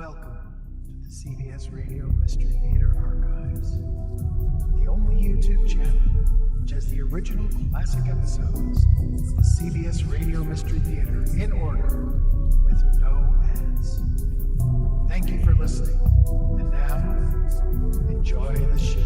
Welcome to the CBS Radio Mystery Theater Archives, the only YouTube channel which has the original classic episodes of the CBS Radio Mystery Theater in order with no ads. Thank you for listening, and now, enjoy the show.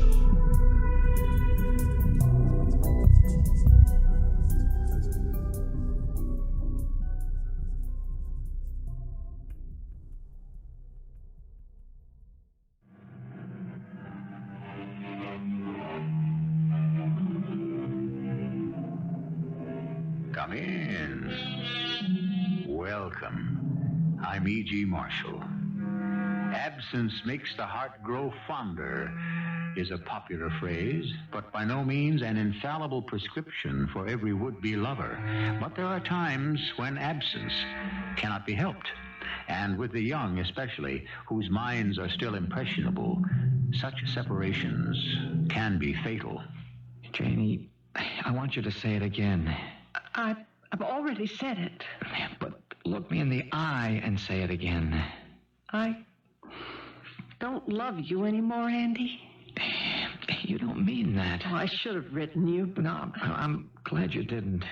Come in. Welcome. I'm E.G. Marshall. Absence makes the heart grow fonder is a popular phrase, but by no means an infallible prescription for every would-be lover. But there are times when absence cannot be helped. And with the young especially, whose minds are still impressionable, such separations can be fatal. Janie, I want you to say it again. I've already said it. But look me in the eye and say it again. I don't love you anymore, Andy. You don't mean that. Oh, I should have written you. No, I'm glad you didn't.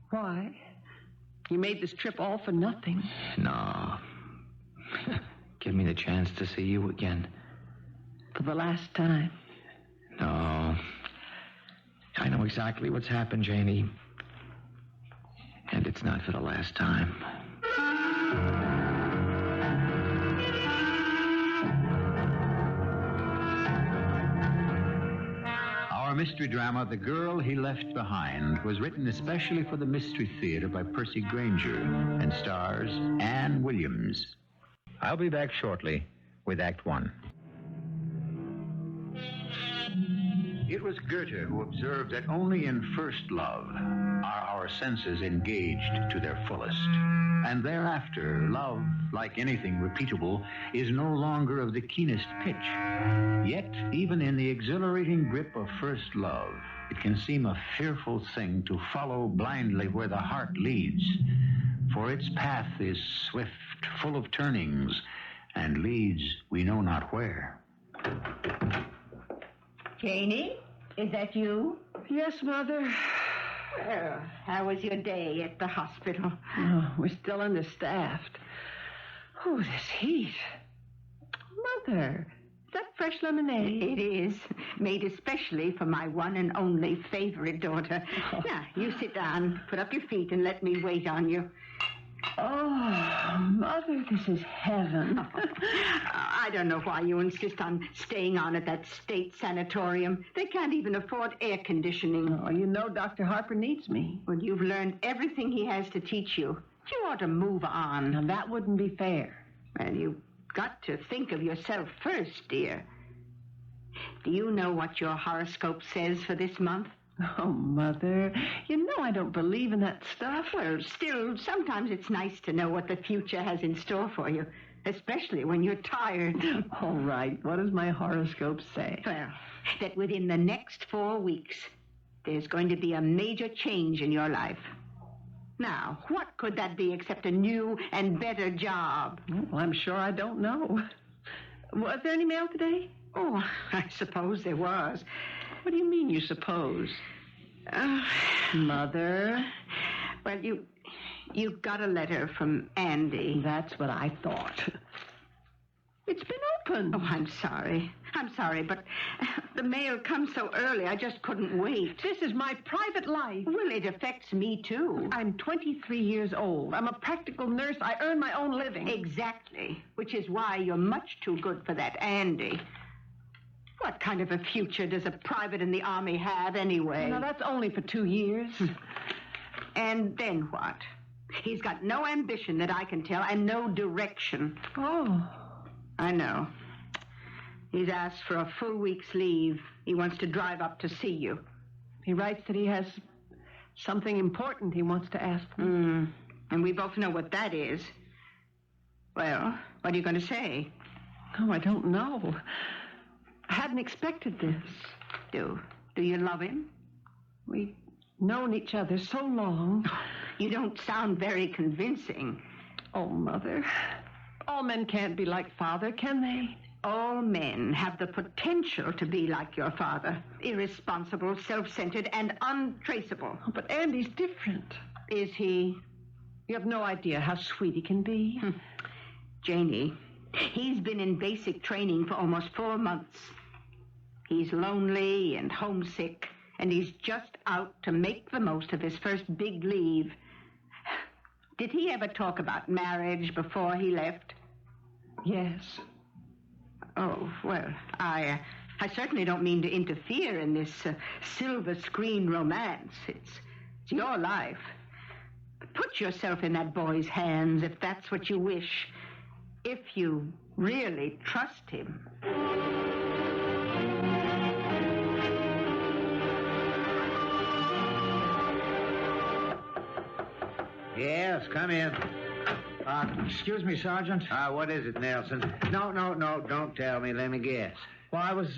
Why? You made this trip all for nothing. No. Give me the chance to see you again. For the last time. No. I know exactly what's happened, Janie. And it's not for the last time. Our mystery drama, The Girl He Left Behind, was written especially for the Mystery Theater by Percy Grainger and stars Anne Williams. I'll be back shortly with Act One. It was Goethe who observed that only in first love are our senses engaged to their fullest. And thereafter, love, like anything repeatable, is no longer of the keenest pitch. Yet, even in the exhilarating grip of first love, it can seem a fearful thing to follow blindly where the heart leads. For its path is swift, full of turnings, and leads we know not where. Janie, is that you? Yes, Mother. Well, how was your day at the hospital? Oh, we're still understaffed. Oh, this heat. Mother, is that fresh lemonade? It is, made especially for my one and only favorite daughter. Oh. Now, you sit down, put up your feet, and let me wait on you. Oh, Mother, this is heaven. I don't know why you insist on staying on at that state sanatorium. They can't even afford air conditioning. Oh, you know Dr. Harper needs me. Well, you've learned everything he has to teach you. You ought to move on. Now, that wouldn't be fair. Well, you've got to think of yourself first, dear. Do you know what your horoscope says for this month? Oh, Mother, you know I don't believe in that stuff. Well, still, sometimes it's nice to know what the future has in store for you, especially when you're tired. All right, what does my horoscope say? Well, that within the next 4 weeks, there's going to be a major change in your life. Now, what could that be except a new and better job? Well, I'm sure I don't know. Was there any mail today? Oh, I suppose there was. What do you mean, you suppose? Mother? Well, you got a letter from Andy. That's what I thought. It's been opened. Oh, I'm sorry. I'm sorry, but the mail comes so early, I just couldn't wait. This is my private life. Well, it affects me, too. I'm 23 years old. I'm a practical nurse. I earn my own living. Exactly, which is why you're much too good for that Andy. What kind of a future does a private in the Army have, anyway? Now, that's only for 2 years. And then what? He's got no ambition that I can tell, and no direction. Oh. I know. He's asked for a full week's leave. He wants to drive up to see you. He writes that he has something important he wants to ask me. And we both know what that is. Well, what are you going to say? Oh, I don't know. I hadn't expected this. Do you love him? We've known each other so long. You don't sound very convincing. Oh, Mother. all men can't be like Father, can they? All men have the potential to be like your father. Irresponsible, self-centered, and untraceable. Oh, but Andy's different. Is he? You have no idea how sweet he can be. Janie, he's been in basic training for almost 4 months. He's lonely and homesick, and he's just out to make the most of his first big leave. Did he ever talk about marriage before he left? Yes. Oh, well, I certainly don't mean to interfere in this silver screen romance. It's your life. Put yourself in that boy's hands if that's what you wish. If you really trust him. Yes, come in. Excuse me, Sergeant. What is it, Nelson? No, don't tell me. Let me guess. Well, I was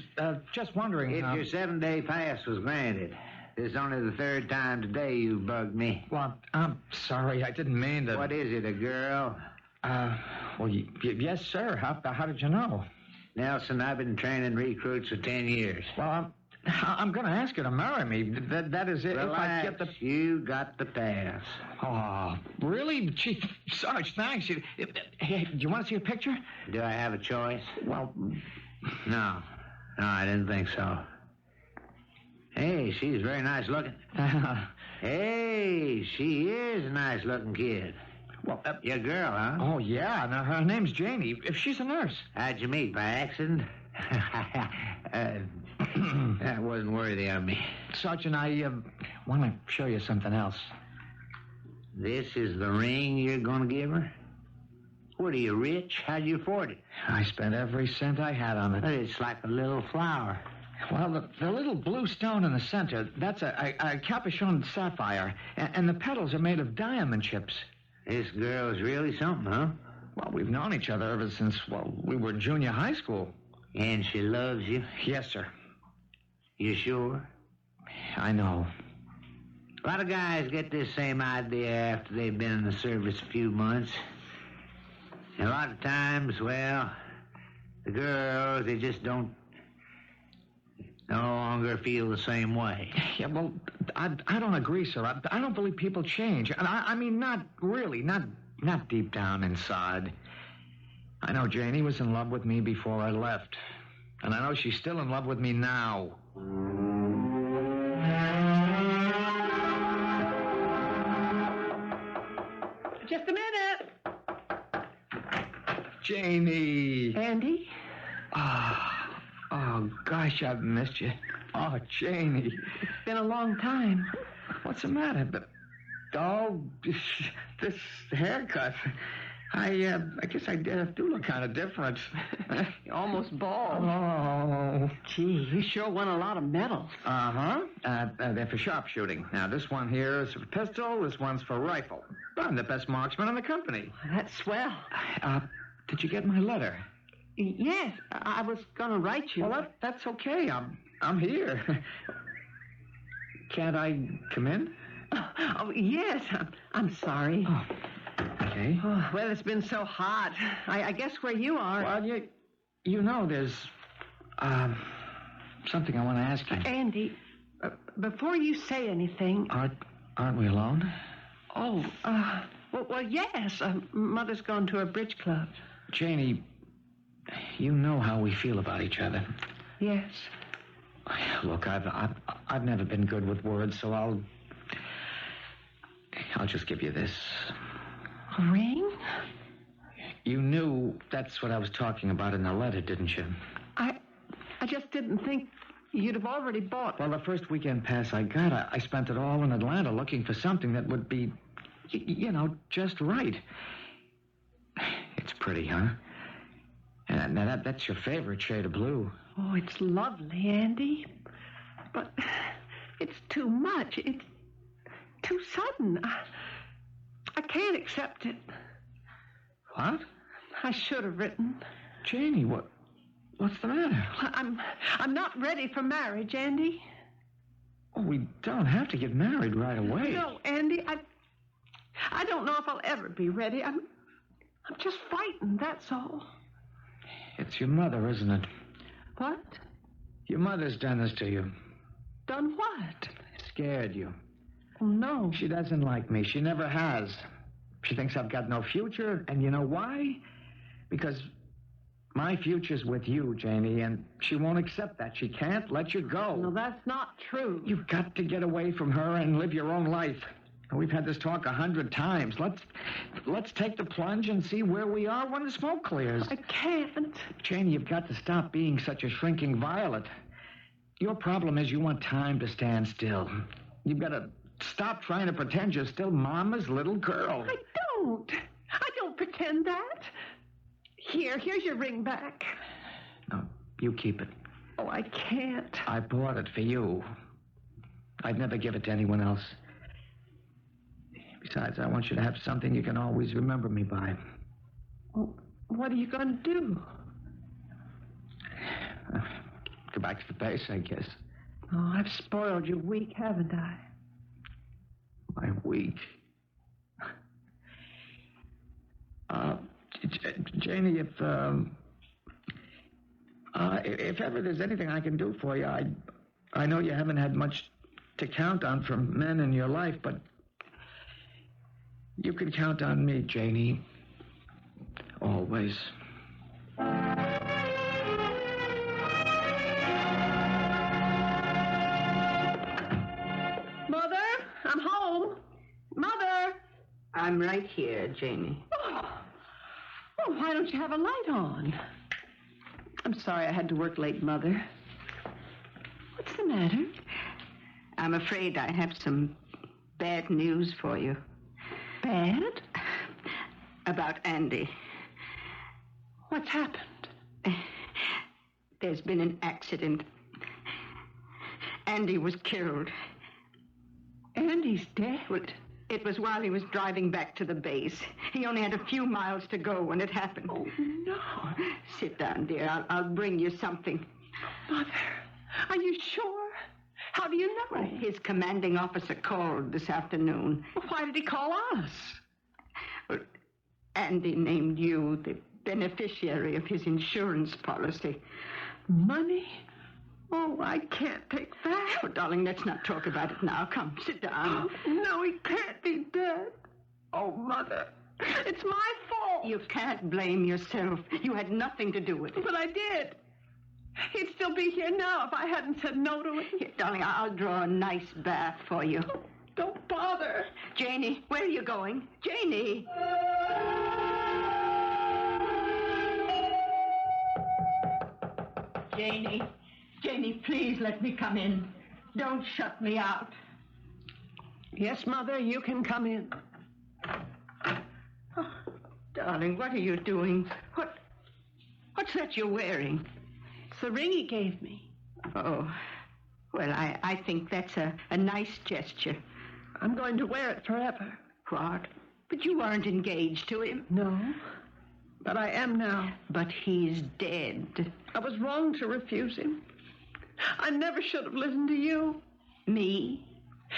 just wondering... If your 7-day pass was granted, this is only the 3rd time today you bugged me. Well, I'm sorry. I didn't mean to... What is it, a girl? Well, yes, sir. How did you know? Nelson, I've been training recruits for 10 years. Well, I'm going to ask you to marry me. That is it. Relax. If I get the... You got the pass. Oh, really? Gee, Sarge, thanks. Hey, do you want to see a picture? Do I have a choice? Well... No, I didn't think so. Hey, she's very nice looking. Hey, she is a nice looking kid. Well, your girl, huh? Oh, yeah. Now, her name's Janie. If she's a nurse. How'd you meet, by accident? That wasn't worthy of me. Sergeant, I want to show you something else. This is the ring you're going to give her? What, are you rich? How'd you afford it? I spent every cent I had on it. But it's like a little flower. Well, the little blue stone in the center, that's a capuchon sapphire, and the petals are made of diamond chips. This girl is really something, huh? Well, we've known each other ever since, we were in junior high school. And she loves you? Yes, sir. You sure? I know. A lot of guys get this same idea after they've been in the service a few months. And a lot of times, well, the girls, they just don't no longer feel the same way. Yeah, well, I don't agree, sir. I don't believe people change. And I mean, not really, not deep down inside. I know Janie was in love with me before I left. And I know she's still in love with me now. Just a minute. Janie. Andy? Oh, gosh, I've missed you. Oh, Janie. It's been a long time. What's the matter? This haircut. I guess I do look kind of different. You're almost bald. Oh. Gee, you sure won a lot of medals. Uh-huh. They're for sharpshooting. Now, this one here is for pistol. This one's for rifle. I'm the best marksman in the company. That's swell. Did you get my letter? Yes, I was going to write you. Well, that's okay. I'm here. Can't I come in? Oh, yes. I'm sorry. Oh, okay. Oh, well, it's been so hot. I guess where you are... Well, you know, there's something I want to ask you. Andy, before you say anything... Aren't we alone? Oh, well, yes. Mother's gone to a bridge club. Janie, you know how we feel about each other. Yes. Look, I've never been good with words, so I'll just give you this. A ring? You knew that's what I was talking about in the letter, didn't you? I just didn't think you'd have already bought... Well, the first weekend pass I got, I spent it all in Atlanta looking for something that would be, just right. It's pretty, huh? And now that's your favorite shade of blue. Oh, it's lovely, Andy. But it's too much. It's too sudden. I can't accept it. What? I should have written. Janie, what's the matter? I'm not ready for marriage, Andy. Oh, we don't have to get married right away. No, Andy, I don't know if I'll ever be ready. I'm just frightened, that's all. It's your mother, isn't it? What? Your mother's done this to you. Done what? Scared you. Oh, no. She doesn't like me. She never has. She thinks I've got no future, and you know why? Because my future's with you, Janie, and she won't accept that. She can't let you go. No, that's not true. You've got to get away from her and live your own life. We've had this talk 100 times. Let's take the plunge and see where we are when the smoke clears. I can't. Janie, you've got to stop being such a shrinking violet. Your problem is you want time to stand still. You've got to stop trying to pretend you're still Mama's little girl. I don't. I don't pretend that. Here's your ring back. No, you keep it. Oh, I can't. I bought it for you. I'd never give it to anyone else. Besides, I want you to have something you can always remember me by. Well, what are you going to do? Go back to the base, I guess. Oh, I've spoiled you weak, haven't I? My weak. Janie, if ever there's anything I can do for you, I know you haven't had much to count on from men in your life, but you can count on me, Janie. Always. Mother, I'm home. Mother! I'm right here, Janie. Oh, why don't you have a light on? I'm sorry I had to work late, Mother. What's the matter? I'm afraid I have some bad news for you. Bad? About Andy. What's happened? There's been an accident. Andy was killed. Andy's dead. Well, it was while he was driving back to the base. He only had a few miles to go when it happened. Oh, no. Sit down, dear. I'll bring you something. Mother, are you sure? How do you know? His commanding officer called this afternoon. Why did he call us? Well, Andy named you the beneficiary of his insurance policy. Money? Oh, I can't take that. Oh, darling, let's not talk about it now. Come, sit down. No, he can't be dead. Oh, Mother, it's my fault. You can't blame yourself. You had nothing to do with it. But I did. He'd still be here now if I hadn't said no to him. Here, darling, I'll draw a nice bath for you. Don't bother. Janie, where are you going? Janie! Janie. Janie, please let me come in. Don't shut me out. Yes, Mother, you can come in. Oh, darling, what are you doing? What's that you're wearing? It's the ring he gave me. Oh, well, I think that's a nice gesture. I'm going to wear it forever. What? But you weren't engaged to him. No, but I am now. But he's dead. I was wrong to refuse him. I never should have listened to you. Me?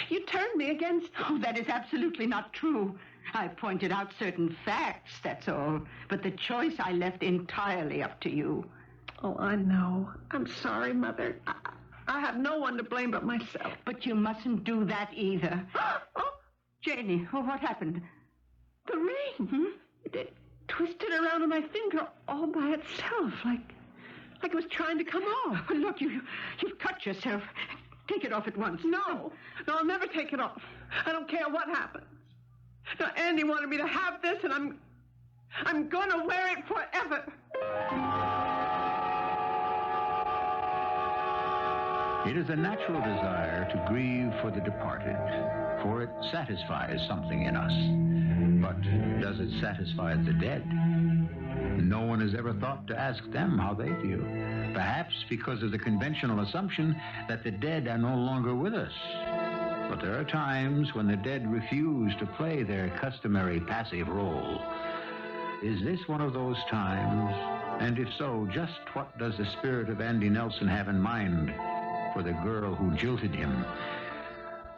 You turned me against him. Oh, that is absolutely not true. I pointed out certain facts, that's all. But the choice I left entirely up to you. Oh, I know. I'm sorry, Mother. I have no one to blame but myself. But you mustn't do that either. Oh, Janie, what happened? The ring. It twisted around on my finger all by itself, like it was trying to come off. Oh, look, you've cut yourself. Take it off at once. No, I'll never take it off. I don't care what happens. Now, Andy wanted me to have this, and I'm going to wear it forever. It is a natural desire to grieve for the departed, for it satisfies something in us. But does it satisfy the dead? No one has ever thought to ask them how they feel. Perhaps because of the conventional assumption that the dead are no longer with us. But there are times when the dead refuse to play their customary passive role. Is this one of those times? And if so, just what does the spirit of Andy Nelson have in mind for the girl who jilted him?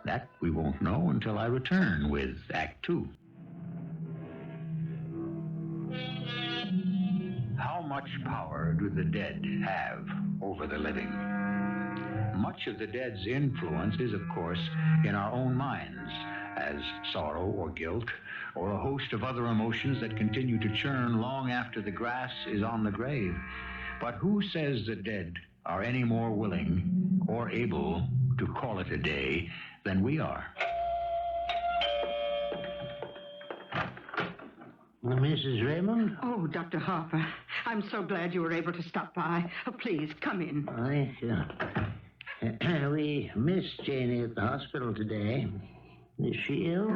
That we won't know until I return with Act 2. much power do the dead have over the living? Much of the dead's influence is, of course, in our own minds, as sorrow or guilt, or a host of other emotions that continue to churn long after the grass is on the grave. But who says the dead are any more willing or able to call it a day than we are? Mrs. Raymond? Oh, Dr. Harper, I'm so glad you were able to stop by. Oh, please, come in. We missed Janie at the hospital today. Is she ill?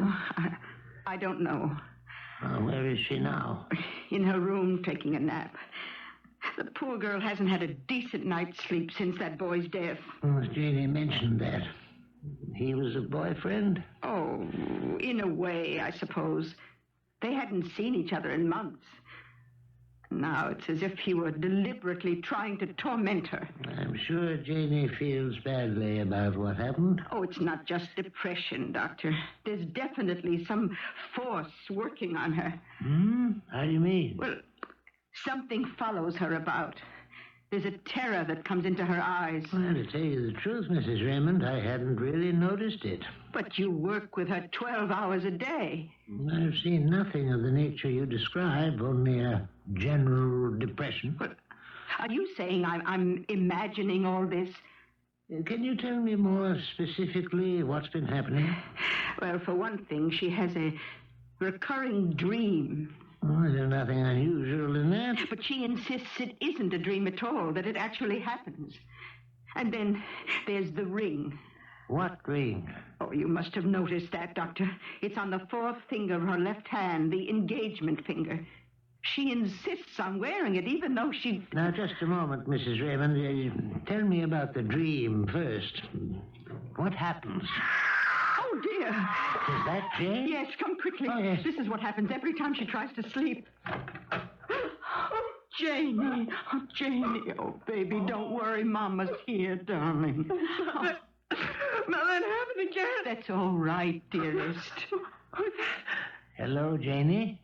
I don't know. Where is she now? In her room, taking a nap. The poor girl hasn't had a decent night's sleep since that boy's death. Oh, Janie mentioned that. He was a boyfriend? Oh, in a way, I suppose. They hadn't seen each other in months. Now it's as if he were deliberately trying to torment her. I'm sure Janie feels badly about what happened. Oh, it's not just depression, Doctor. There's definitely some force working on her. How do you mean? Well, something follows her about. There's a terror that comes into her eyes. Well, to tell you the truth, Mrs. Raymond, I hadn't really noticed it. But you work with her 12 hours a day. I've seen nothing of the nature you describe, only a general depression. But are you saying I'm imagining all this? Can you tell me more specifically what's been happening? Well, for one thing, she has a recurring dream. Oh, there's nothing unusual in that. But she insists it isn't a dream at all, that it actually happens. And then there's the ring. What ring? Oh, you must have noticed that, Doctor. It's on the fourth finger of her left hand, the engagement finger. She insists on wearing it, even though she... Now, just a moment, Mrs. Raymond. Tell me about the dream first. What happens? Oh, dear. Is that Jane? Yes, come quickly. Oh, yes. This is what happens every time she tries to sleep. Oh, Janie. Oh, Janie. Oh, baby, don't worry. Mama's here, darling. Oh. Mother, it happened again. That's all right, dearest. Hello, Janie.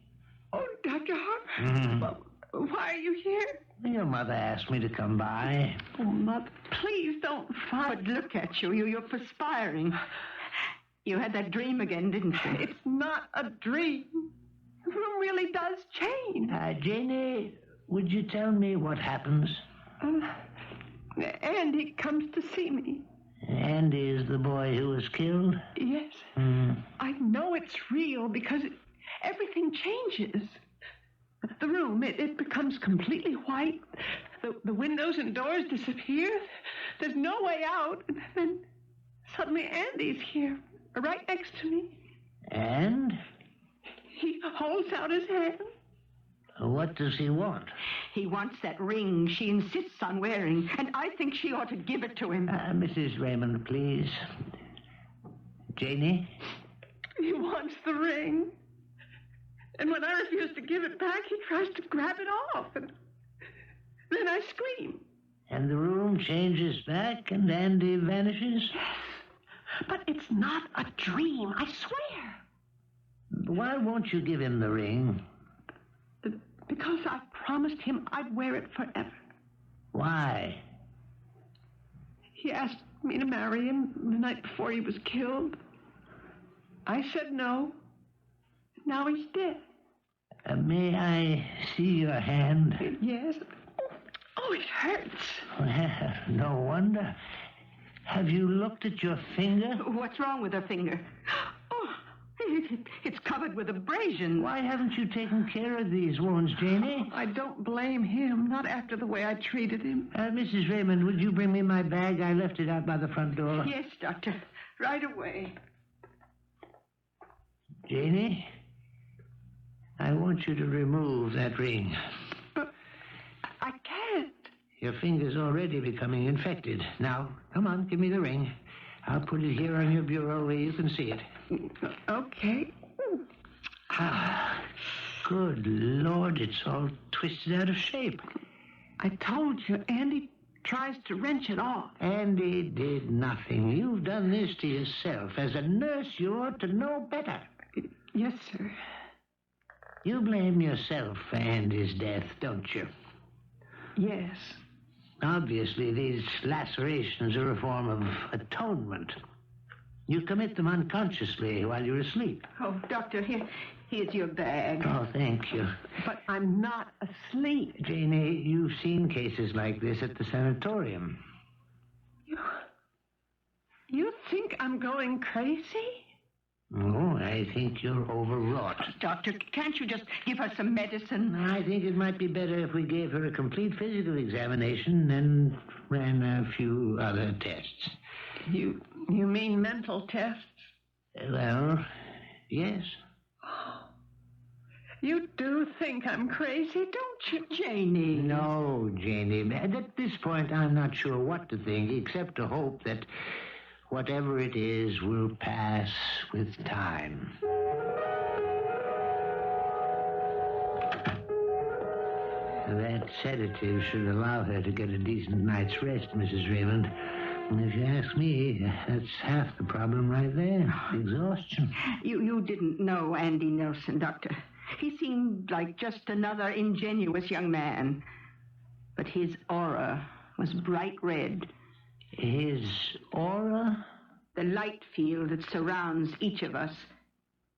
Oh, Dr. Harper. Why are you here? Your mother asked me to come by. Oh, Mother, please don't fight. But look at you. You're perspiring. You had that dream again, didn't you? It's not a dream. The room really does change. Janie, would you tell me what happens? Andy comes to see me. Andy is the boy who was killed? Yes. I know it's real because everything changes. The room, it becomes completely white. The windows and doors disappear. There's no way out. And then suddenly Andy's here, right next to me. And? He holds out his hand. What does he want? He wants that ring she insists on wearing, and I think she ought to give it to him. Mrs. Raymond, please. Janie? He wants the ring. And when I refuse to give it back, he tries to grab it off. And then I scream. And the room changes back and Andy vanishes? Yes. But it's not a dream, I swear. Why won't you give him the ring? Because I promised him I'd wear it forever. Why? He asked me to marry him the night before he was killed. I said no. Now he's dead. May I see your hand? Yes. Oh, it hurts. Well, no wonder. Have you looked at your finger? What's wrong with her finger? Oh, it's covered with abrasions. Why haven't you taken care of these wounds, Janie? I don't blame him, not after the way I treated him. Mrs. Raymond, would you bring me my bag? I left it out by the front door. Yes, Doctor. Right away. Janie, I want you to remove that ring. But I can't. Your finger's already becoming infected. Now, come on, give me the ring. I'll put it here on your bureau where you can see it. Okay. Good Lord, it's all twisted out of shape. I told you, Andy tries to wrench it off. Andy did nothing. You've done this to yourself. As a nurse, you ought to know better. Yes, sir. You blame yourself for Andy's death, don't you? Yes. Obviously, these lacerations are a form of atonement. You commit them unconsciously while you're asleep. Oh, Doctor, here's your bag. Oh, thank you. But I'm not asleep. Janie, you've seen cases like this at the sanatorium. You think I'm going crazy? Oh, I think you're overwrought. Doctor, can't you just give her some medicine? I think it might be better if we gave her a complete physical examination and ran a few other tests. You mean mental tests? Well, yes. You do think I'm crazy, don't you? Janie. No, Janie. At this point, I'm not sure what to think, except to hope that whatever it is will pass with time. That sedative should allow her to get a decent night's rest, Mrs. Raymond. And if you ask me, that's half the problem right there. Exhaustion. You didn't know Andy Nelson, Doctor. He seemed like just another ingenuous young man. But his aura was bright red. His aura? The light field that surrounds each of us.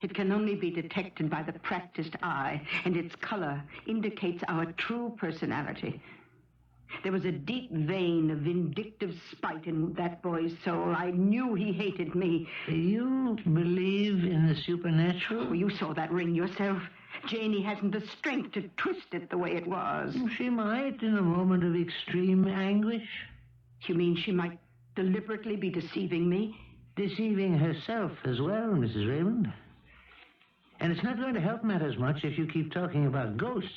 It can only be detected by the practiced eye, and its color indicates our true personality. There was a deep vein of vindictive spite in that boy's soul. I knew he hated me. You believe in the supernatural? Oh, you saw that ring yourself. Janie hasn't the strength to twist it the way it was. She might in a moment of extreme anguish. You mean she might deliberately be deceiving me? Deceiving herself as well, Mrs. Raymond. And it's not going to help matters much if you keep talking about ghosts.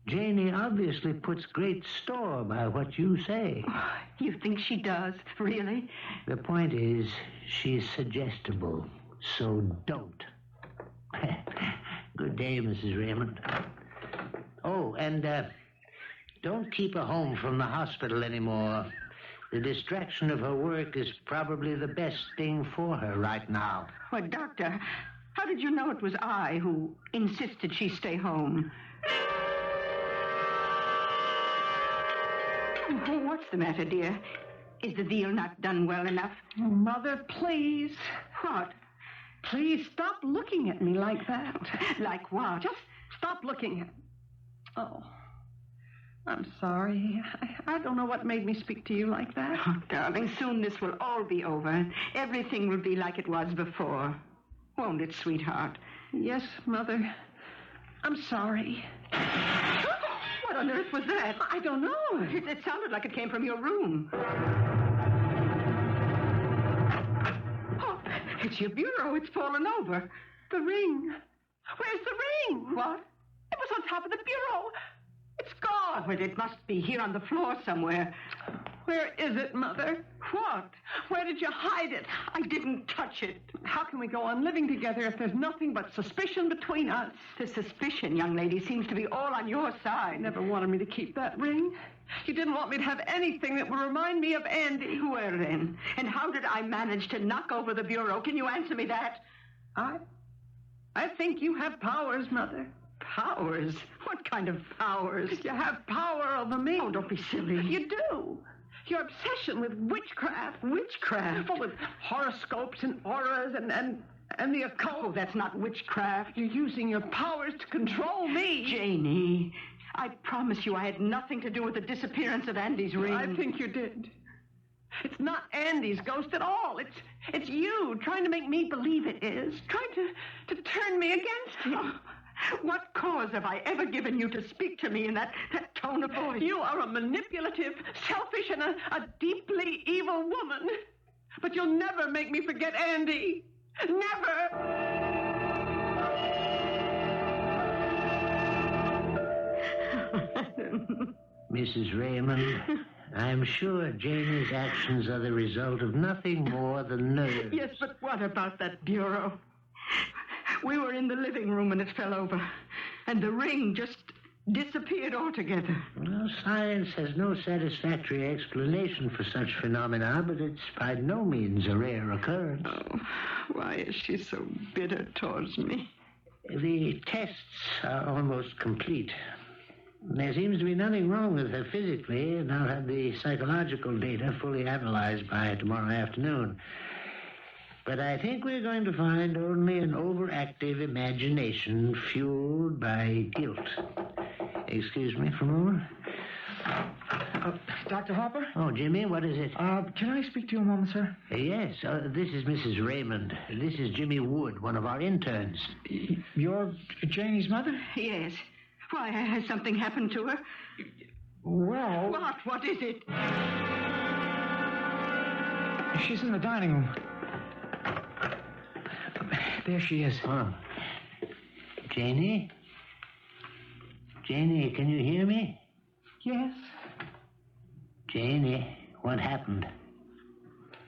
Janie obviously puts great store by what you say. Oh, you think she does? Really? The point is, she's suggestible, so don't. Good day, Mrs. Raymond. Oh, and don't keep her home from the hospital anymore. The distraction of her work is probably the best thing for her right now. Well, Doctor, how did you know it was I who insisted she stay home? What's the matter, dear? Is the veal not done well enough? Mother, please. What? Please stop looking at me like that. Like what? Just stop looking at me. Oh, I'm sorry. I don't know what made me speak to you like that. Oh, darling, soon this will all be over. Everything will be like it was before. Won't it, sweetheart? Yes, Mother. I'm sorry. What on earth was that? I don't know. It sounded like it came from your room. Oh, it's your bureau. It's fallen over. The ring. Where's the ring? What? It was on top of the bureau. It's gone. Well, it must be here on the floor somewhere. Where is it, Mother? What? Where did you hide it? I didn't touch it. How can we go on living together if there's nothing but suspicion between us? The suspicion, young lady, seems to be all on your side. You never wanted me to keep that ring. You didn't want me to have anything that would remind me of Andy. Well, then, and how did I manage to knock over the bureau? Can you answer me that? I think you have powers, Mother. Powers? What kind of powers? You have power over me. Oh, don't be silly. You do. Your obsession with witchcraft. Witchcraft? Oh, with horoscopes and auras and the occult. Oh, that's not witchcraft. You're using your powers to control me. Janie, I promise you I had nothing to do with the disappearance of Andy's ring. I think you did. It's not Andy's ghost at all. It's you trying to make me believe it is. Trying to turn me against him. Oh, what cause have I ever given you to speak to me in that tone of voice? You are a manipulative, selfish, and a deeply evil woman. But you'll never make me forget Andy. Never. Mrs. Raymond, I'm sure Janie's actions are the result of nothing more than nerves. Yes, but what about that bureau? We were in the living room and it fell over. And the ring just disappeared altogether. Well, science has no satisfactory explanation for such phenomena, but it's by no means a rare occurrence. Oh, why is she so bitter towards me? The tests are almost complete. There seems to be nothing wrong with her physically, and I'll have the psychological data fully analyzed by tomorrow afternoon. But I think we're going to find only an overactive imagination fueled by guilt. Excuse me for a moment. Dr. Harper? Oh, Jimmy, what is it? Can I speak to you a moment, sir? Yes, this is Mrs. Raymond. This is Jimmy Wood, one of our interns. You're Janie's mother? Yes. Why, has something happened to her? Well... What? What is it? She's in the dining room. There she is. Oh. Janie? Janie, can you hear me? Yes, Janie, what happened?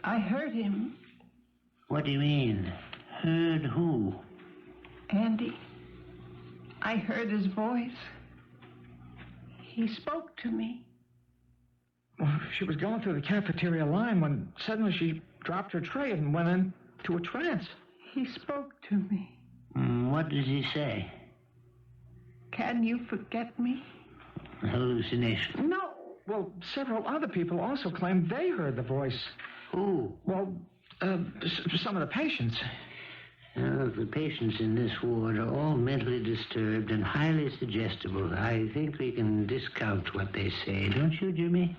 I heard him. What do you mean? Heard who? Andy, I heard his voice. He spoke to me. Well, she was going through the cafeteria line when suddenly she dropped her tray and went into a trance. He spoke to me. What does he say? Can you forget me? Hallucination. No. Well, several other people also claimed they heard the voice. Who? Well, some of the patients. The patients in this ward are all mentally disturbed and highly suggestible. I think we can discount what they say, don't you, Jimmy?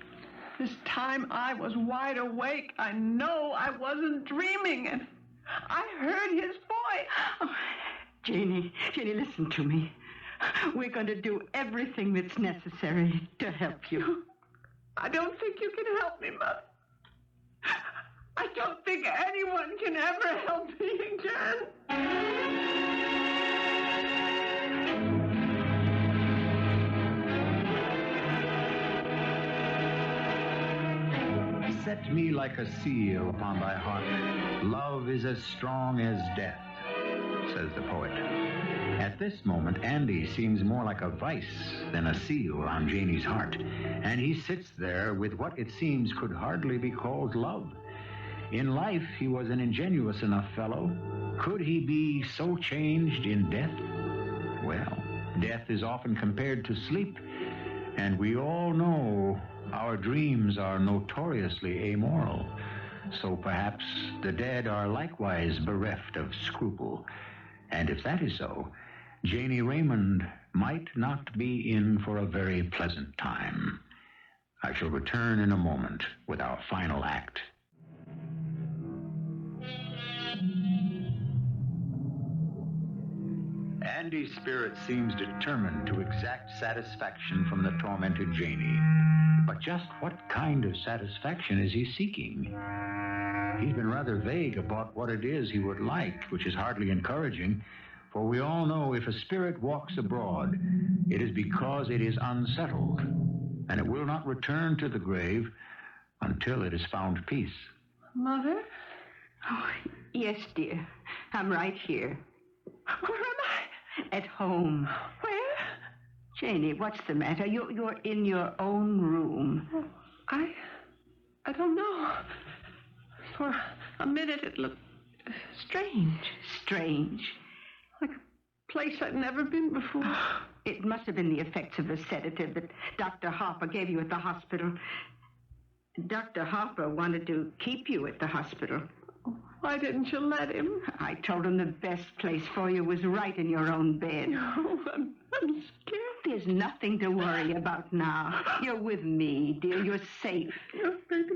This time I was wide awake. I know I wasn't dreaming, and I heard his voice. Oh, Janie, listen to me. We're going to do everything that's necessary to help you. I don't think you can help me, Mother. I don't think anyone can ever help me again. Set me like a seal upon thy heart. Love is as strong as death, says the poet. At this moment, Andy seems more like a vice than a seal on Janie's heart, and he sits there with what it seems could hardly be called love. In life, he was an ingenuous enough fellow. Could he be so changed in death? Well, death is often compared to sleep, and we all know our dreams are notoriously amoral. So perhaps the dead are likewise bereft of scruple. And if that is so, Janie Raymond might not be in for a very pleasant time. I shall return in a moment with our final act. Andy's spirit seems determined to exact satisfaction from the tormented Janie. But just what kind of satisfaction is he seeking? He's been rather vague about what it is he would like, which is hardly encouraging, for we all know if a spirit walks abroad, it is because it is unsettled, and it will not return to the grave until it has found peace. Mother? Oh, yes, dear. I'm right here. Where am I? At home. Where? Janie, what's the matter? You're in your own room. Oh, I don't know. For a minute it looked strange. Strange? Like a place I'd never been before. It must have been the effects of the sedative that Dr. Harper gave you at the hospital. Dr. Harper wanted to keep you at the hospital. Why didn't you let him? I told him the best place for you was right in your own bed. Oh, I'm scared. There's nothing to worry about now. You're with me, dear. You're safe. No, baby.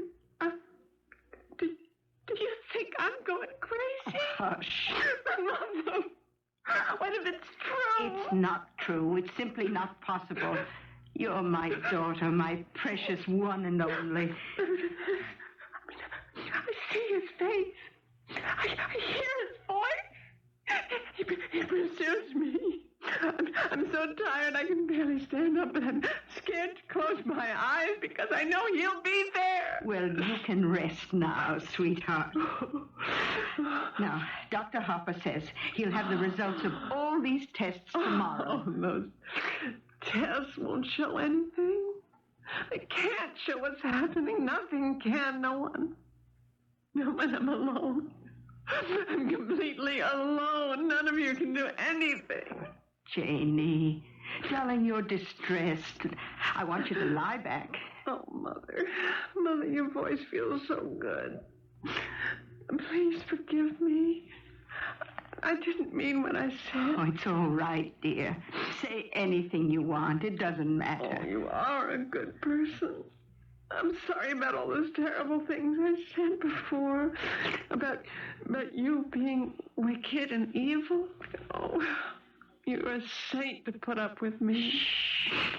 Do you think I'm going crazy? Hush. Mother, what if it's true? It's not true. It's simply not possible. You're my daughter, my precious one and only. I see his face. I hear his voice. He pursues me. I'm so tired I can barely stand up, but I'm scared to close my eyes because I know he'll be there. Well, you can rest now, sweetheart. Now, Dr. Harper says he'll have the results of all these tests tomorrow. Oh, those tests won't show anything. They can't show what's happening. Nothing can. No one. No, but I'm alone. I'm completely alone. None of you can do anything. Janie, Darling, you're distressed. I want you to lie back. Oh, Mother. Mother, your voice feels so good. Please forgive me. I didn't mean what I said. Oh, it's all right, dear. Say anything you want. It doesn't matter. Oh, you are a good person. I'm sorry about all those terrible things I said before. About you being wicked and evil. Oh, you're a saint to put up with me.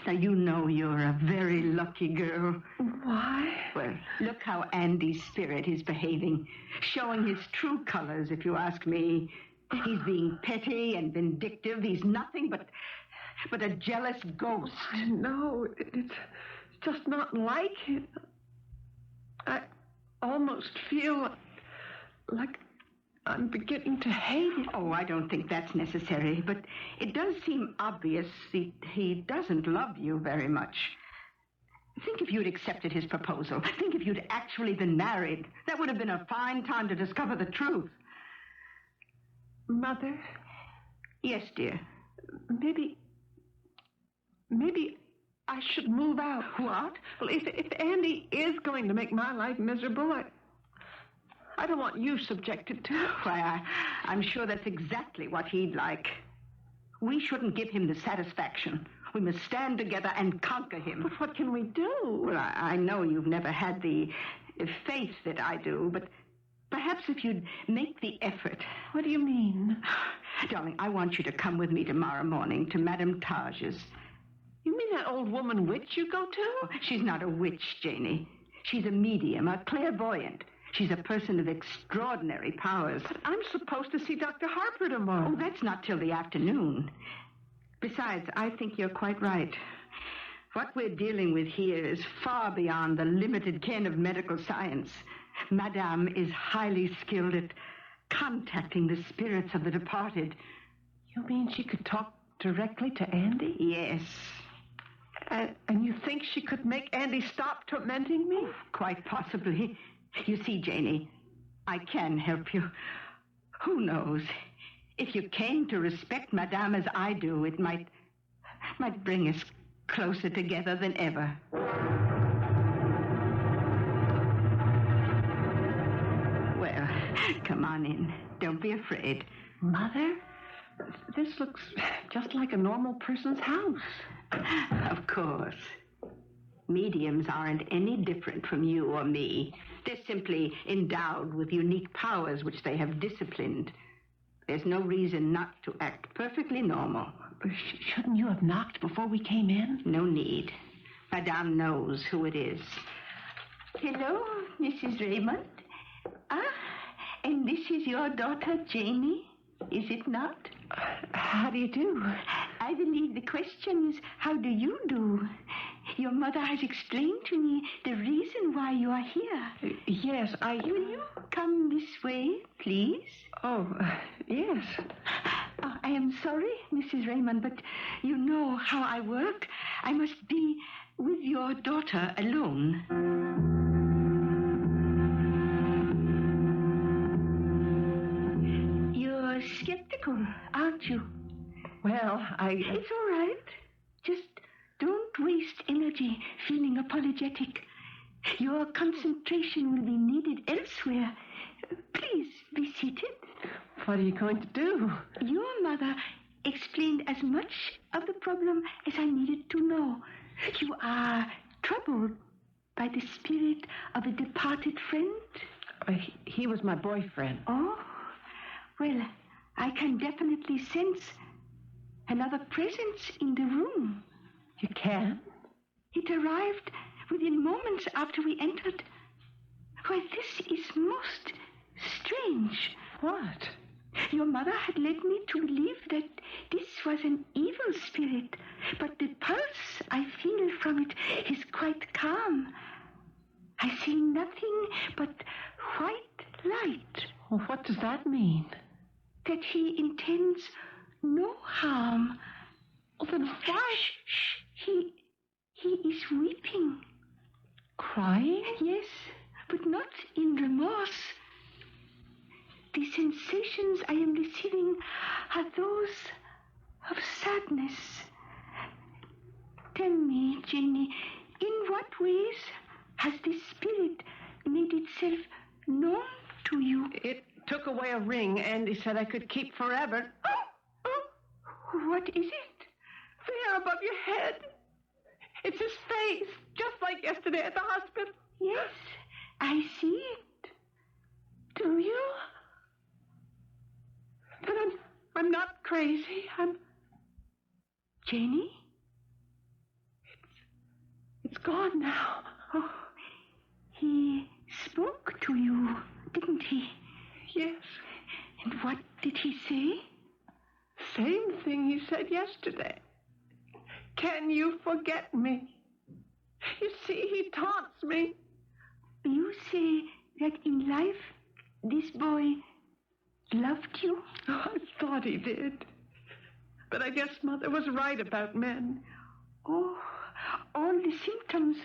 Now, you know you're a very lucky girl. Why? Well, look how Andy's spirit is behaving. Showing his true colors, if you ask me. He's being petty and vindictive. He's nothing but a jealous ghost. I know. It's just not like it. I almost feel like I'm beginning to hate it. Oh, I don't think that's necessary, but it does seem obvious he doesn't love you very much. Think if you'd accepted his proposal. Think if you'd actually been married. That would have been a fine time to discover the truth. Mother? Yes, dear. Maybe I should move out. What? Well, if Andy is going to make my life miserable, I don't want you subjected to it. Why, I'm sure that's exactly what he'd like. We shouldn't give him the satisfaction. We must stand together and conquer him. But what can we do? Well, I know you've never had the faith that I do, but perhaps if you'd make the effort. What do you mean? Darling, I want you to come with me tomorrow morning to Madame Tage's. You mean that old woman witch you go to? She's not a witch, Janie. She's a medium, a clairvoyant. She's a person of extraordinary powers. But I'm supposed to see Dr. Harper tomorrow. Oh, that's not till the afternoon. Besides, I think you're quite right. What we're dealing with here is far beyond the limited ken of medical science. Madame is highly skilled at contacting the spirits of the departed. You mean she could talk directly to Andy? Yes. And you think she could make Andy stop tormenting me? Quite possibly. You see, Janie, I can help you. Who knows? If you came to respect Madame as I do, it might bring us closer together than ever. Well, come on in. Don't be afraid. Mother, this looks just like a normal person's house. Of course. Mediums aren't any different from you or me. They're simply endowed with unique powers which they have disciplined. There's no reason not to act perfectly normal. Shouldn't you have knocked before we came in? No need. Madame knows who it is. Hello, Mrs. Raymond. And this is your daughter, Janie, is it not? How do you do? I believe the question is, how do you do? Your mother has explained to me the reason why you are here. Yes, Will you come this way, please? Oh, yes. I am sorry, Mrs. Raymond, but you know how I work. I must be with your daughter alone. You're skeptical, aren't you? Well, It's all right. Just don't waste energy feeling apologetic. Your concentration will be needed elsewhere. Please be seated. what are you going to do? Your mother explained as much of the problem as I needed to know. You are troubled by the spirit of a departed friend? He was my boyfriend. Oh, well, I can definitely sense another presence in the room. You can? It arrived within moments after we entered. Why, this is most strange. What? Your mother had led me to believe that this was an evil spirit, but the pulse I feel from it is quite calm. I see nothing but white light. Well, what does that mean? That he intends no harm. Well, then why? He is weeping. Crying? Yes, but not in remorse. The sensations I am receiving are those of sadness. Tell me, Janie, in what ways has this spirit made itself known to you? It took away a ring Andy said I could keep forever. What is it? There above your head. It's his face, just like yesterday at the hospital. Yes, I see it. Do you? But I'm not crazy. Janie? It's gone now. Oh, he spoke to you, didn't he? Yes. And what did he say? Same thing he said yesterday. Can you forget me? You see, he taunts me. You say that in life, this boy loved you? Oh, I thought he did. But I guess Mother was right about men. Oh, all the symptoms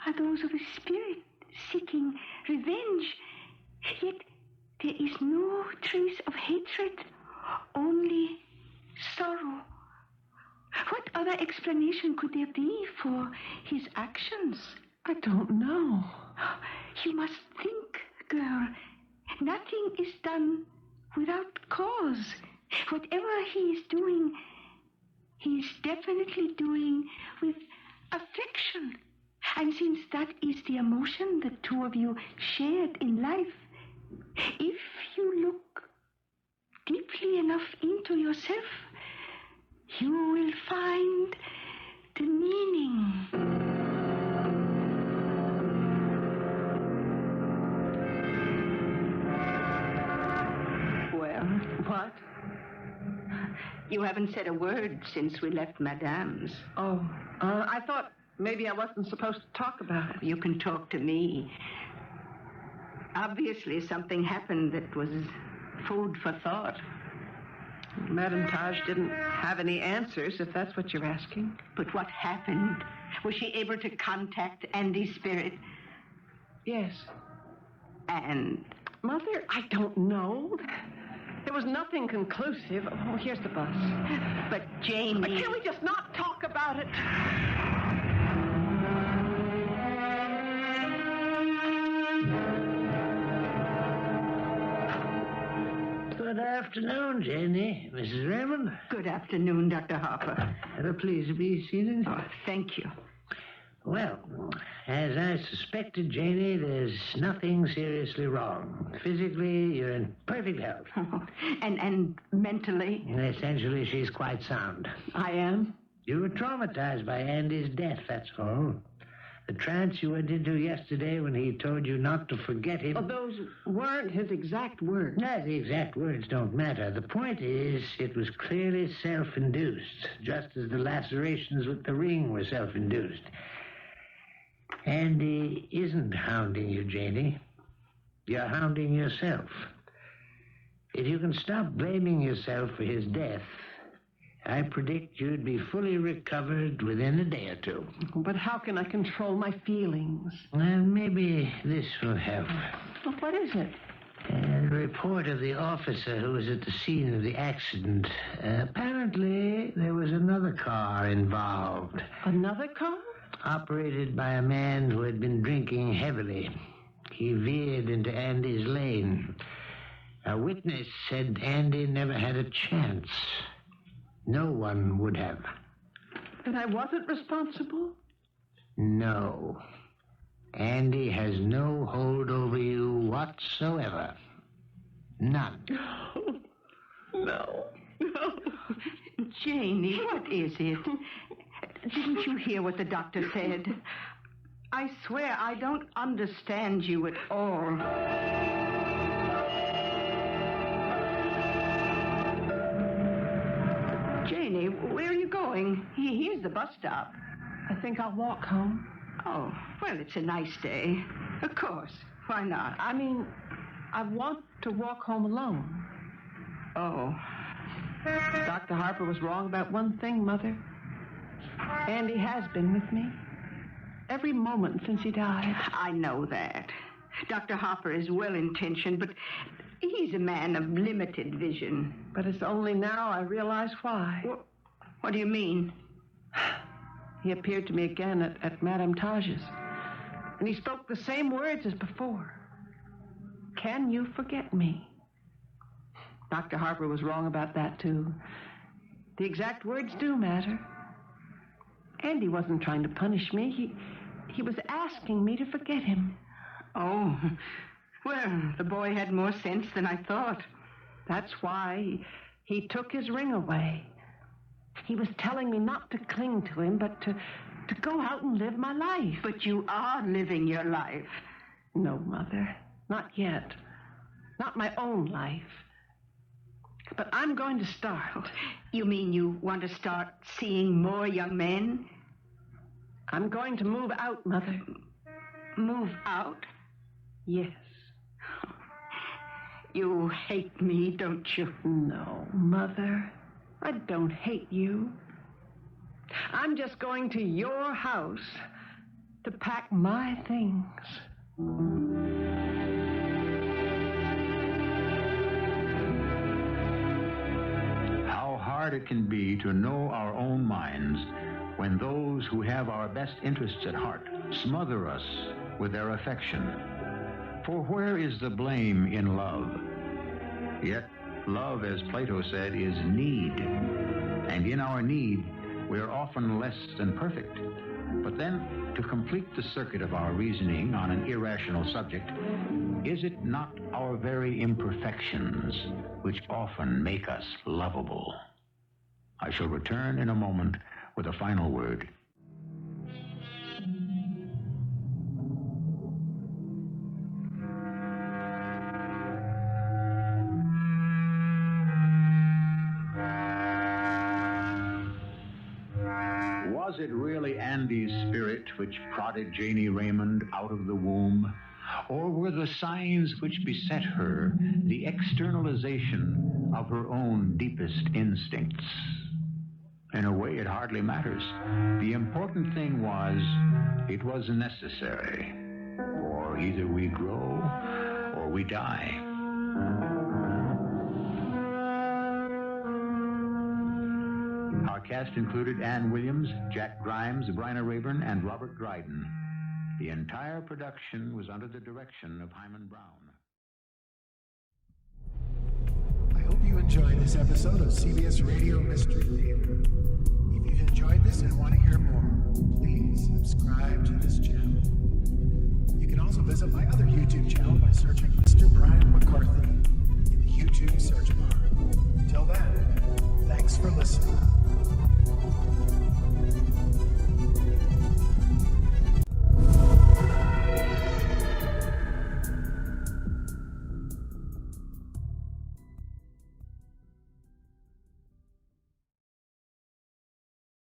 are those of a spirit seeking revenge. Yet there is no trace of hatred, only sorrow. What other explanation could there be for his actions? I don't know. You must think, girl. Nothing is done without cause. Whatever he is doing definitely doing with affection. And since that is the emotion the two of you shared in life, if you look deeply enough into yourself, you will find the meaning. Well, what? You haven't said a word since we left Madame's. Oh, I thought maybe I wasn't supposed to talk about it. You can talk to me. Obviously, something happened that was food for thought. Madame Taj didn't have any answers, if that's what you're asking. But what happened? Was she able to contact Andy's spirit? Yes. And? Mother, I don't know. There was nothing conclusive. Oh, here's the bus. But Janie... Can we just not talk about it? Good afternoon, Janie. Mrs. Raymond. Good afternoon, Dr. Harper. Pleased to be seated. Oh, thank you. Well, as I suspected, Janie, there's nothing seriously wrong. Physically, you're in perfect health. And mentally? Essentially, she's quite sound. I am? You were traumatized by Andy's death, that's all. The trance you went into yesterday when he told you not to forget him... Oh, those weren't his exact words. No, the exact words don't matter. The point is, it was clearly self-induced, just as the lacerations with the ring were self-induced. Andy isn't hounding you, Janie. You're hounding yourself. If you can stop blaming yourself for his death, I predict you'd be fully recovered within a day or two. But how can I control my feelings? Well, maybe this will help. Well, what is it? The report of the officer who was at the scene of the accident. Apparently, there was another car involved. Another car? Operated by a man who had been drinking heavily. He veered into Andy's lane. A witness said Andy never had a chance. No one would have. That I wasn't responsible? No. Andy has no hold over you whatsoever. None. No. Janie, what is it? Didn't you hear what the doctor said? I swear I don't understand you at all. Janie, where are you going? Here's the bus stop. I think I'll walk home. Oh, well, it's a nice day. Of course. Why not? I mean, I want to walk home alone. Oh. Dr. Harper was wrong about one thing, Mother. Andy has been with me every moment since he died. I know that. Dr. Harper is well-intentioned, but he's a man of limited vision. But it's only now I realize why. What do you mean? he appeared to me again at Madame Taj's. And he spoke the same words as before. Can you forget me? Dr. Harper was wrong about that, too. The exact words do matter. Andy wasn't trying to punish me. He was asking me to forget him. Oh, well, the boy had more sense than I thought. That's why he took his ring away. He was telling me not to cling to him, but to go out and live my life. But you are living your life. No, Mother, not yet. Not my own life. But I'm going to start. You mean you want to start seeing more young men? I'm going to move out, Mother. Move out? Yes. You hate me, don't you? No, Mother. I don't hate you. I'm just going to your house to pack my things. How hard it can be to know our own minds when those who have our best interests at heart smother us with their affection. For where is the blame in love? Yet love, as Plato said, is need. And in our need, we are often less than perfect. But then, to complete the circuit of our reasoning on an irrational subject, is it not our very imperfections which often make us lovable? I shall return in a moment with a final word. Was it really Andy's spirit which prodded Janie Raymond out of the womb? Or were the signs which beset her the externalization of her own deepest instincts? In a way, it hardly matters. The important thing was, it was necessary. For either we grow or we die. Our cast included Ann Williams, Jack Grimes, Bryna Raeburn, and Robert Dryden. The entire production was under the direction of Hyman Brown. I hope you enjoyed this episode of CBS Radio Mystery Theater. If you've enjoyed this and want to hear more, please subscribe to this channel. You can also visit my other YouTube channel by searching Mr. Brian McCarthy in the YouTube search